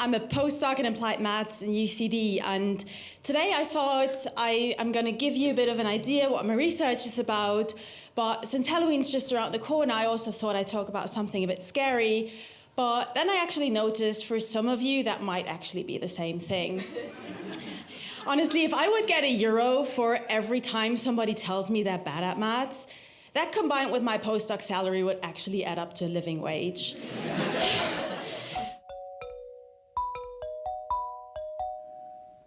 I'm a postdoc in applied maths in UCD, and today I thought I'm going to give you a bit of an idea what my research is about. But since Halloween's just around the corner, I also thought I'd talk about something a bit scary. But then I actually noticed for some of you that might actually be the same thing. Honestly, if I would get €1 for every time somebody tells me they're bad at maths, that combined with my postdoc salary would actually add up to a living wage.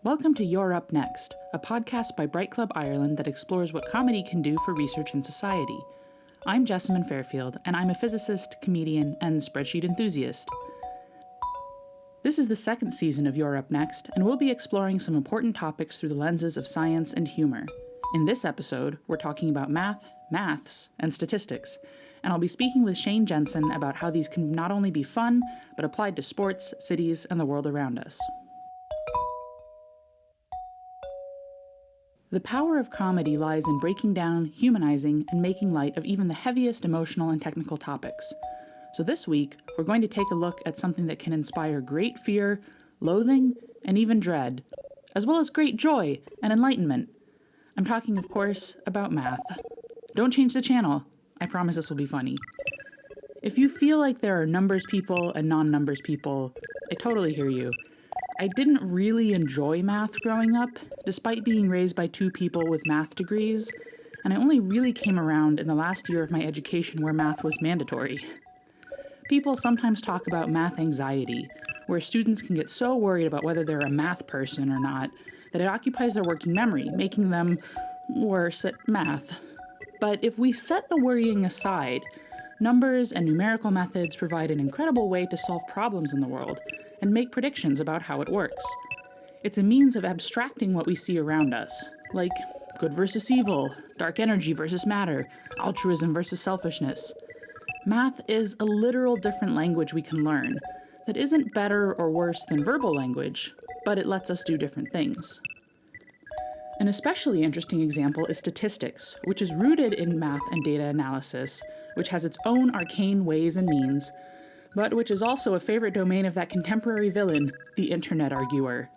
Welcome to You're Up Next, a podcast by Bright Club Ireland that explores what comedy can do for research and society. I'm Jessamyn Fairfield, and I'm a physicist, comedian, and spreadsheet enthusiast. This is the second season of You're Up Next, and we'll be exploring some important topics through the lenses of science and humor. In this episode, we're talking about maths, and statistics, and I'll be speaking with Shane Jensen about how these can not only be fun, but applied to sports, cities, and the world around us. The power of comedy lies in breaking down, humanizing, and making light of even the heaviest emotional and technical topics. So this week, we're going to take a look at something that can inspire great fear, loathing, and even dread, as well as great joy and enlightenment. I'm talking, of course, about math. Don't change the channel. I promise this will be funny. If you feel like there are numbers people and non-numbers people, I totally hear you. I didn't really enjoy math growing up, despite being raised by two people with math degrees, and I only really came around in the last year of my education where math was mandatory. People sometimes talk about math anxiety, where students can get so worried about whether they're a math person or not, that it occupies their working memory, making them worse at math. But if we set the worrying aside, numbers and numerical methods provide an incredible way to solve problems in the world and make predictions about how it works. It's a means of abstracting what we see around us, like good versus evil, dark energy versus matter, altruism versus selfishness. Math is a literal different language we can learn that isn't better or worse than verbal language, but it lets us do different things. An especially interesting example is statistics, which is rooted in math and data analysis, which has its own arcane ways and means, but which is also a favorite domain of that contemporary villain, the internet arguer.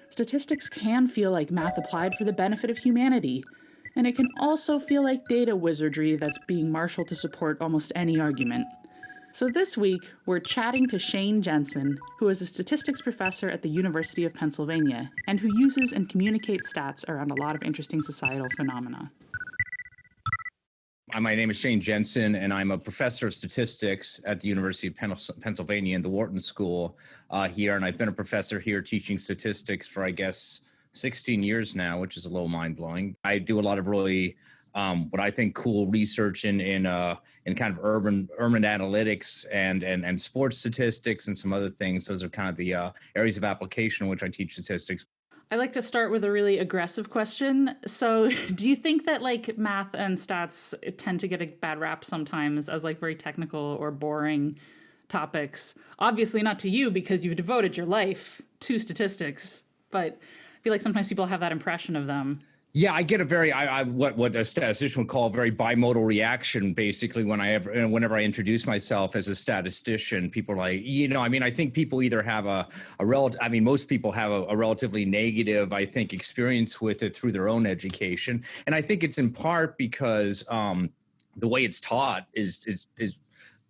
Statistics can feel like math applied for the benefit of humanity, and it can also feel like data wizardry that's being marshaled to support almost any argument. So this week, we're chatting to Shane Jensen, who is a statistics professor at the University of Pennsylvania, and who uses and communicates stats around a lot of interesting societal phenomena. My name is Shane Jensen, and I'm a professor of statistics at the University of Pennsylvania in the Wharton School here. And I've been a professor here teaching statistics for, 16 years now, which is a little mind-blowing. I do a lot of really what I think cool research in kind of urban analytics and sports statistics and some other things. Those are kind of the areas of application in which I teach statistics. I like to start with a really aggressive question. So do you think that math and stats tend to get a bad rap sometimes as very technical or boring topics? Obviously not to you because you've devoted your life to statistics, but I feel like sometimes people have that impression of them. Yeah, I get a very what a statistician would call a very bimodal reaction. Basically, whenever I introduce myself as a statistician, people are like, I think people either have most people have a relatively negative, experience with it through their own education, and I think it's in part because the way it's taught is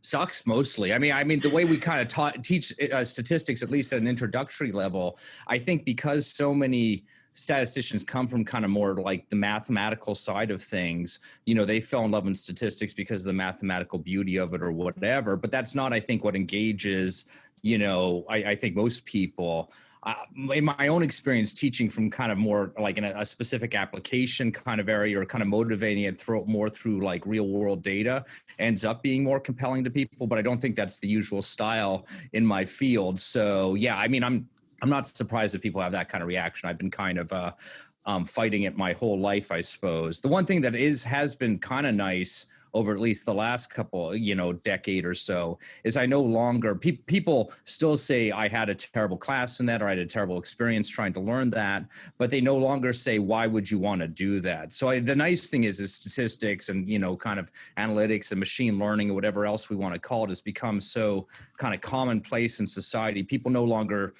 sucks mostly. The way we kind of teach statistics, at least at an introductory level, I think because so many statisticians come from kind of more like the mathematical side of things, they fell in love with statistics because of the mathematical beauty of it or whatever. But that's not, I think, what engages, I think most people. In my own experience teaching from kind of more like in a specific application kind of area or kind of motivating it more through like real world data ends up being more compelling to people. But I don't think that's the usual style in my field. So, yeah, I'm not surprised that people have that kind of reaction. I've been kind of fighting it my whole life, I suppose. The one thing that has been kind of nice over at least the last couple, decade or so, is I no longer, people still say I had a terrible class in that, or I had a terrible experience trying to learn that, but they no longer say, why would you want to do that? So the nice thing is statistics and, kind of analytics and machine learning or whatever else we want to call it has become so kind of commonplace in society. People no longer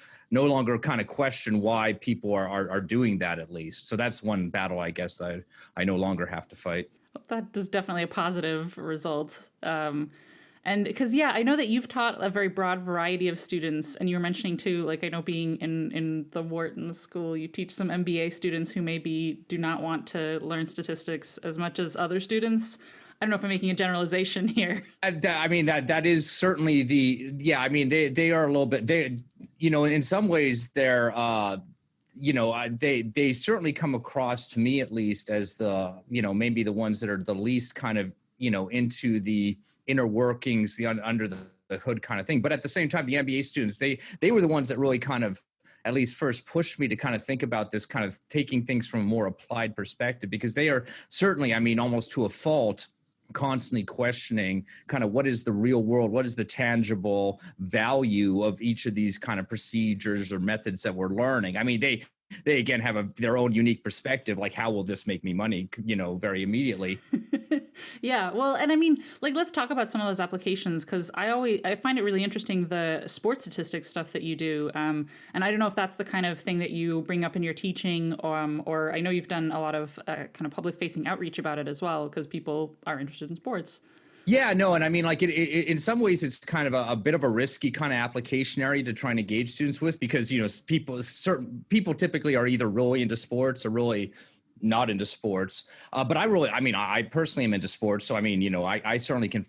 kind of question why people are doing that, at least. So that's one battle, I guess, that I no longer have to fight. That is definitely a positive result. And because, yeah, I know that you've taught a very broad variety of students, and you were mentioning too, like I know being in the Wharton School, you teach some MBA students who maybe do not want to learn statistics as much as other students. I don't know if I'm making a generalization here. I mean, that is certainly I mean, they are a little bit, in some ways they're, they certainly come across to me, at least, as the, maybe the ones that are the least kind of, into the inner workings, the under the hood kind of thing. But at the same time, the MBA students, they were the ones that really kind of, at least first, pushed me to kind of think about this, kind of taking things from a more applied perspective, because they are certainly, I mean, almost to a fault, constantly questioning kind of what is the real world, what is the tangible value of each of these kind of procedures or methods that we're learning. I mean, they again have their own unique perspective, like how will this make me money, very immediately. Yeah, well, and I mean, like, let's talk about some of those applications, because I find it really interesting, the sports statistics stuff that you do. And I don't know if that's the kind of thing that you bring up in your teaching, or I know you've done a lot of kind of public facing outreach about it as well, because people are interested in sports. Yeah, no, and I mean, like, in some ways, it's kind of a bit of a risky kind of application area to try and engage students with, because certain people typically are either really into sports or really not into sports. But I personally am into sports, so I mean, I certainly can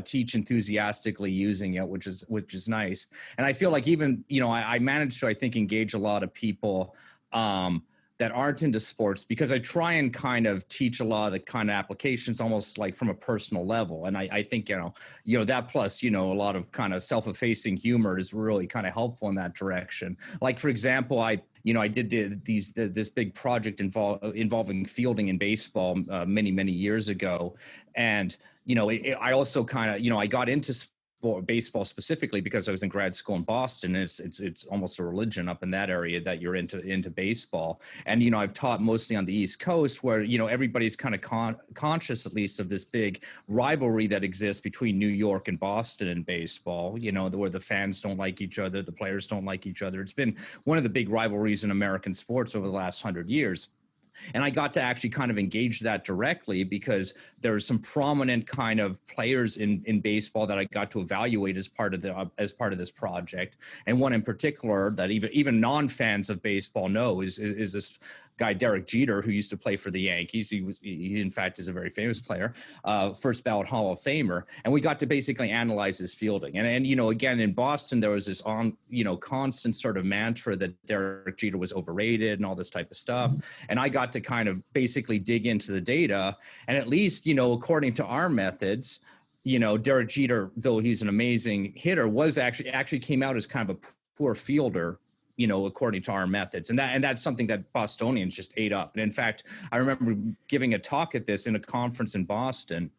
teach enthusiastically using it, which is nice. And I feel like even I managed to, I think, engage a lot of people that aren't into sports, because I try and kind of teach a lot of the kind of applications almost like from a personal level. And I think, that plus, a lot of kind of self-effacing humor is really kind of helpful in that direction. Like, for example, I did this big project involving fielding in baseball many years ago. And, I also kind of, I got into baseball specifically because I was in grad school in Boston. And it's almost a religion up in that area that you're into baseball. And, I've taught mostly on the East Coast, where, everybody's kind of conscious, at least, of this big rivalry that exists between New York and Boston in baseball, where the fans don't like each other, the players don't like each other. It's been one of the big rivalries in American sports over the last 100 years. And I got to actually kind of engage that directly, because there are some prominent kind of players in baseball that I got to evaluate as part of this project. And one in particular that even non-fans of baseball know is this guy, Derek Jeter, who used to play for the Yankees. He in fact is a very famous player, first ballot Hall of Famer. And we got to basically analyze his fielding. And again, in Boston, there was this constant sort of mantra that Derek Jeter was overrated and all this type of stuff. And I got to kind of basically dig into the data. And at least, according to our methods, Derek Jeter, though he's an amazing hitter, was actually came out as kind of a poor fielder, according to our methods. And that's something that Bostonians just ate up. And in fact, I remember giving a talk at this in a conference in Boston.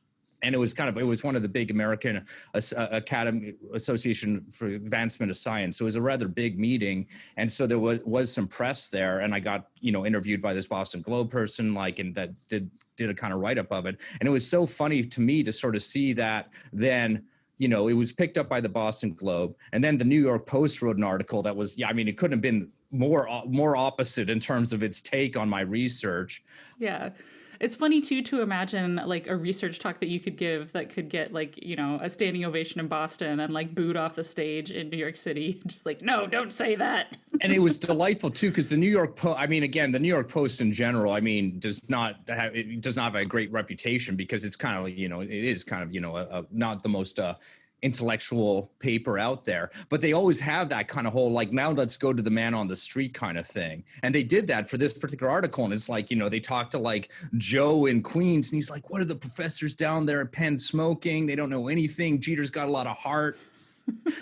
And it was one of the big American Academy Association for Advancement of Science. So it was a rather big meeting. And so there was some press there, and I got, interviewed by this Boston Globe person, and that did a kind of write-up of it. And it was so funny to me to sort of see that then, it was picked up by the Boston Globe, and then the New York Post wrote an article that was, it couldn't have been more opposite in terms of its take on my research. Yeah. It's funny too to imagine like a research talk that you could give that could get a standing ovation in Boston and booed off the stage in New York City. Just no, don't say that. And it was delightful too, because the New York Post, the New York Post in general, does not have a great reputation, because it's kind of, it is kind of, not the most intellectual paper out there, but they always have that kind of whole now let's go to the man on the street kind of thing. And they did that for this particular article, and it's they talked to Joe in Queens, and he's like, what are the professors down there at Penn smoking? They don't know anything. Jeter's got a lot of heart.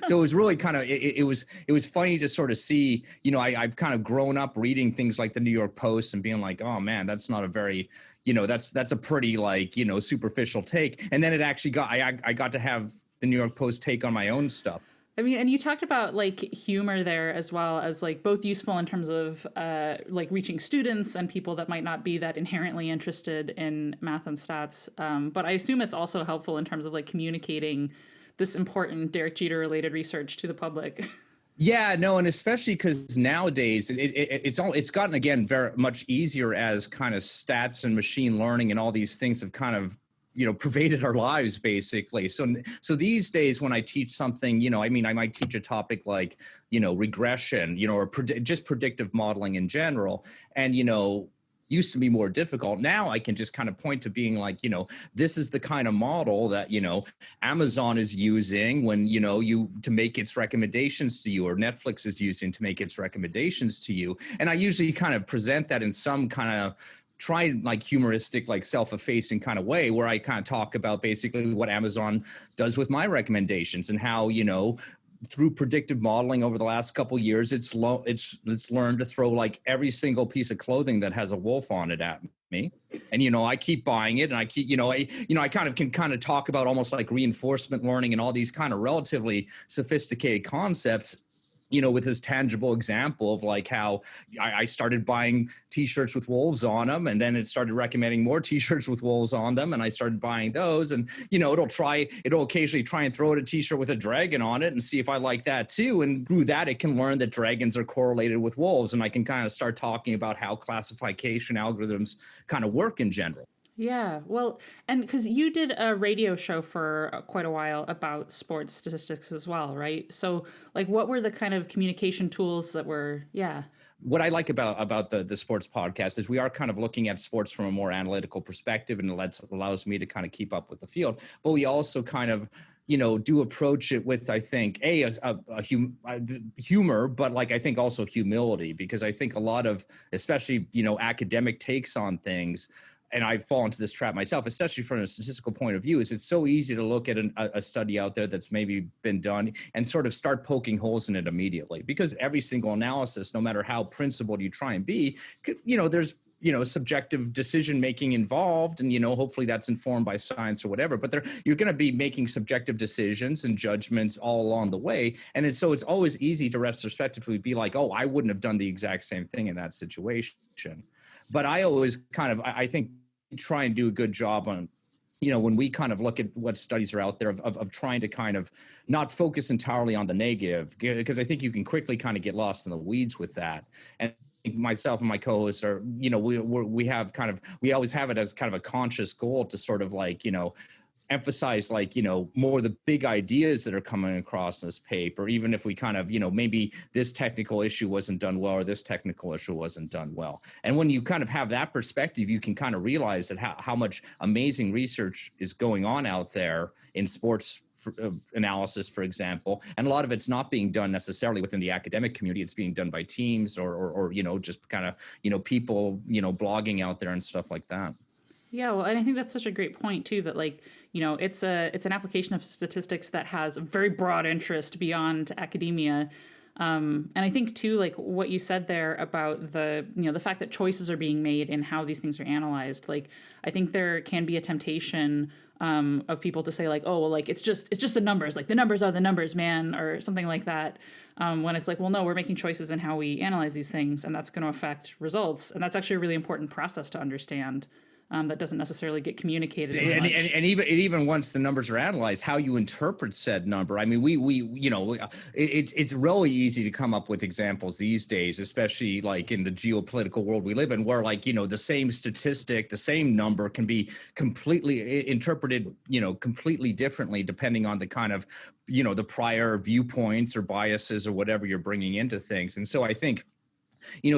So it was really kind of, it was funny to sort of see, I've kind of grown up reading things like the New York Post and being like, oh man, that's not a very, that's a pretty like, superficial take. And then it actually I got to have the New York Post take on my own stuff. I mean, and you talked about like humor there as well as like both useful in terms of like reaching students and people that might not be that inherently interested in math and stats. But I assume it's also helpful in terms of like communicating this important Derek Jeter related research to the public. Yeah, no, and especially because nowadays it's gotten again very much easier as kind of stats and machine learning and all these things have kind of pervaded our lives basically. So these days when I teach something, I might teach a topic like regression, or just predictive modeling in general, and used to be more difficult. Now I can just kind of point to being like, this is the kind of model that, Amazon is using when, to make its recommendations to you, or Netflix is using to make its recommendations to you. And I usually kind of present that in some kind of like humoristic, like self-effacing kind of way where I kind of talk about basically what Amazon does with my recommendations and how, through predictive modeling over the last couple of years, it's learned to throw like every single piece of clothing that has a wolf on it at me. And, I keep buying it and I keep, I kind of can kind of talk about almost like reinforcement learning and all these kind of relatively sophisticated concepts, with this tangible example of like how I started buying t-shirts with wolves on them, and then it started recommending more t-shirts with wolves on them, and I started buying those, and it'll occasionally try and throw out a t-shirt with a dragon on it and see if I like that too, and through that it can learn that dragons are correlated with wolves, and I can kind of start talking about how classification algorithms kind of work in general. Yeah, well, and because you did a radio show for quite a while about sports statistics as well, right? So, like, what were the kind of communication tools that were, yeah. What I like about the sports podcast is we are kind of looking at sports from a more analytical perspective, and it allows me to kind of keep up with the field. But we also kind of do approach it with, I think, humor, but like I think also humility, because I think a lot of, especially academic takes on things. And I fall into this trap myself, especially from a statistical point of view, is it's so easy to look at a study out there that's maybe been done and sort of start poking holes in it immediately, because every single analysis, no matter how principled you try and be, there's subjective decision making involved, and hopefully that's informed by science or whatever, but you're going to be making subjective decisions and judgments all along the way, and it's always easy to retrospectively be like, oh, I wouldn't have done the exact same thing in that situation. But I always kind of, I think, try and do a good job on, when we kind of look at what studies are out there of trying to kind of not focus entirely on the negative, because I think you can quickly kind of get lost in the weeds with that. And myself and my co-hosts are, we always have it as kind of a conscious goal to sort of like, emphasize like, more the big ideas that are coming across this paper, even if we kind of, maybe this technical issue wasn't done well or this technical issue wasn't done well. And when you kind of have that perspective, you can kind of realize that how much amazing research is going on out there in sports analysis, for example. And a lot of it's not being done necessarily within the academic community. It's being done by teams or just kind of, people, blogging out there and stuff like that. Yeah, well, and I think that's such a great point too, that like, it's an application of statistics that has a very broad interest beyond academia. And I think too, like what you said there about the fact that choices are being made in how these things are analyzed. Like, I think there can be a temptation of people to say like, oh, well, like it's just the numbers, like the numbers are the numbers, man, or something like that. When it's like, well, no, we're making choices in how we analyze these things, and that's going to affect results. And that's actually a really important process to understand. That doesn't necessarily get communicated as much. And even once the numbers are analyzed, how you interpret said number. I mean, it's really easy to come up with examples these days, especially like in the geopolitical world we live in, where like, the same statistic, the same number can be completely interpreted, completely differently depending on the kind of, the prior viewpoints or biases or whatever you're bringing into things. And so I think,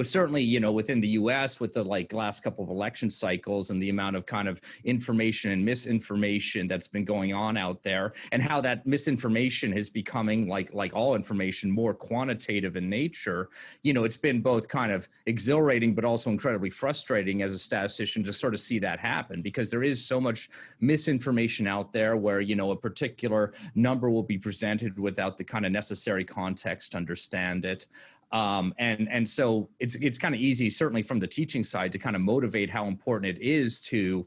Certainly, within the US with the last couple of election cycles and the amount of kind of information and misinformation that's been going on out there, and how that misinformation is becoming like all information more quantitative in nature. It's been both kind of exhilarating but also incredibly frustrating as a statistician to sort of see that happen, because there is so much misinformation out there where a particular number will be presented without the kind of necessary context to understand it. And so it's kind of easy, certainly from the teaching side, to kind of motivate how important it is to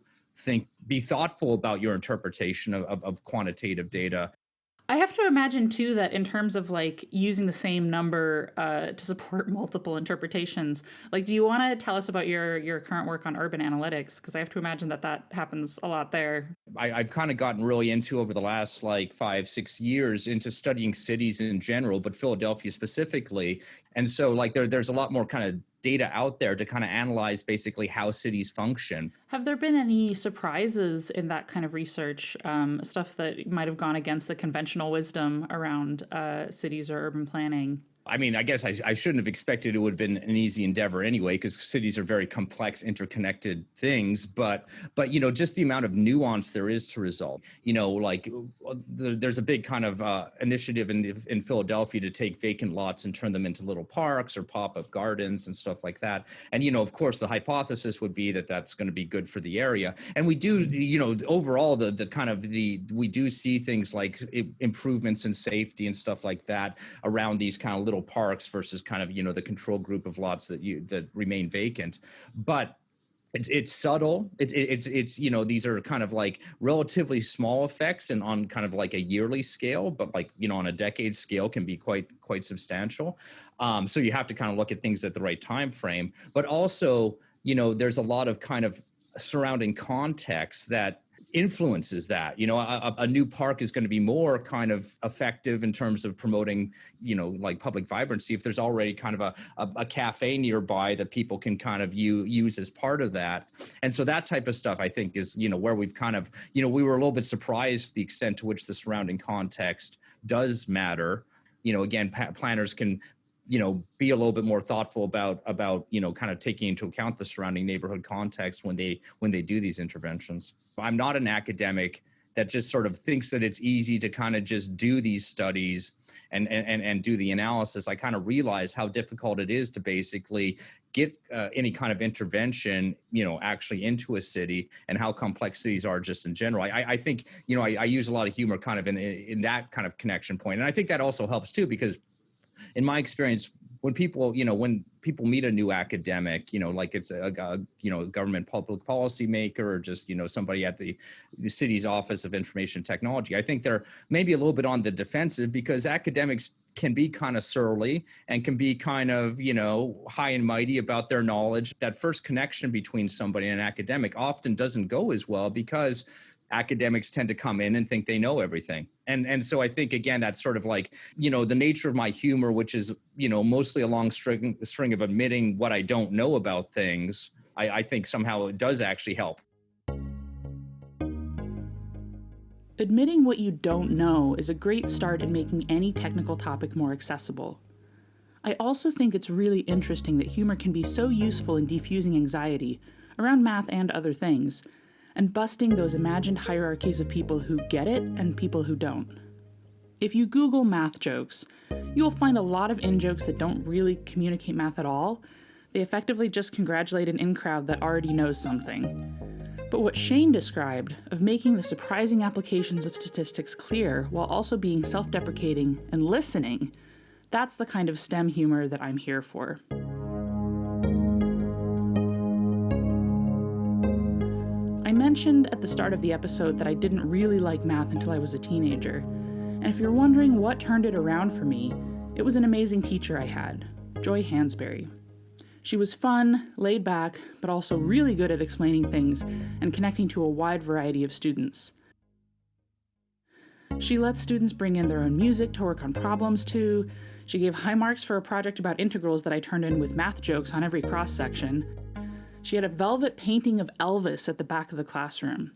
be thoughtful about your interpretation of quantitative data. I have to imagine, too, that in terms of using the same number to support multiple interpretations, do you want to tell us about your current work on urban analytics? Because I have to imagine that happens a lot there. I've kind of gotten really into, over the last 5-6 years, into studying cities in general, but Philadelphia specifically. And so there's a lot more kind of data out there to kind of analyze basically how cities function. Have there been any surprises in that kind of research, stuff that might have gone against the conventional wisdom around cities or urban planning? I mean, I guess I shouldn't have expected it would have been an easy endeavor anyway, because cities are very complex, interconnected things. But just the amount of nuance there is to result. There's a big kind of initiative in Philadelphia to take vacant lots and turn them into little parks or pop-up gardens and stuff like that. And of course, the hypothesis would be that that's going to be good for the area. And we do, overall, we do see things like improvements in safety and stuff like that around these kind of little parks versus kind of the control group of lots that remain vacant. But it's subtle. It's these are kind of relatively small effects, and on kind of a yearly scale, but on a decade scale can be quite substantial. So you have to kind of look at things at the right time frame. But also, there's a lot of kind of surrounding context that influences that. A new park is going to be more kind of effective in terms of promoting, public vibrancy if there's already kind of a cafe nearby that people can kind of use as part of that. And so that type of stuff, I think, is, where we've kind of, we were a little bit surprised the extent to which the surrounding context does matter. Again, planners can be a little bit more thoughtful about kind of taking into account the surrounding neighborhood context when they do these interventions. I'm not an academic that just sort of thinks that it's easy to kind of just do these studies and do the analysis. I kind of realize how difficult it is to basically get any kind of intervention, actually into a city, and how complex cities are just in general. I think, I use a lot of humor kind of in that kind of connection point. And I think that also helps too, because in my experience, when people meet a new academic, like it's a government public policy maker, or just, somebody at the city's Office of Information Technology, I think they're maybe a little bit on the defensive, because academics can be kind of surly and can be kind of, high and mighty about their knowledge. That first connection between somebody and an academic often doesn't go as well, because academics tend to come in and think they know everything. And so I think, again, that's sort of the nature of my humor, which is, mostly a long string of admitting what I don't know about things. I think somehow it does actually help. Admitting what you don't know is a great start in making any technical topic more accessible. I also think it's really interesting that humor can be so useful in diffusing anxiety around math and other things, and busting those imagined hierarchies of people who get it and people who don't. If you Google math jokes, you will find a lot of in-jokes that don't really communicate math at all. They effectively just congratulate an in-crowd that already knows something. But what Shane described, of making the surprising applications of statistics clear while also being self-deprecating and listening, that's the kind of STEM humor that I'm here for. I mentioned at the start of the episode that I didn't really like math until I was a teenager, and if you're wondering what turned it around for me, it was an amazing teacher I had, Joy Hansberry. She was fun, laid back, but also really good at explaining things and connecting to a wide variety of students. She let students bring in their own music to work on problems to. She gave high marks for a project about integrals that I turned in with math jokes on every cross-section. She had a velvet painting of Elvis at the back of the classroom.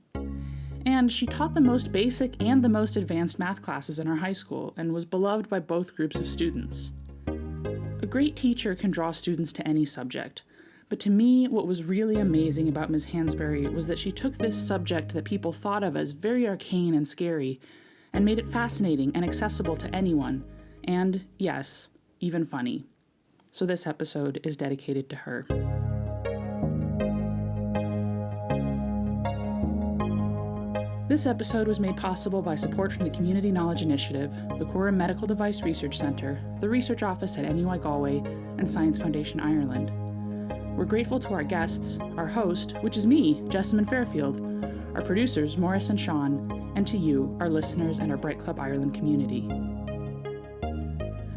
And she taught the most basic and the most advanced math classes in our high school and was beloved by both groups of students. A A great teacher can draw students to any subject, but to me, what was really amazing about Ms. Hansberry was that she took this subject that people thought of as very arcane and scary and made it fascinating and accessible to anyone, and, yes, even funny. So this episode is dedicated to her. This episode was made possible by support from the Community Knowledge Initiative, the Quorum Medical Device Research Centre, the Research Office at NUI Galway, and Science Foundation Ireland. We're grateful to our guests, our host, which is me, Jessamyn Fairfield, our producers, Maurice and Sean, and to you, our listeners and our Bright Club Ireland community.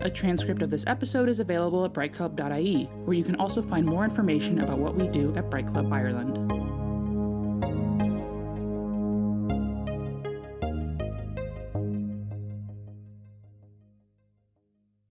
A transcript of this episode is available at brightclub.ie, where you can also find more information about what we do at Bright Club Ireland.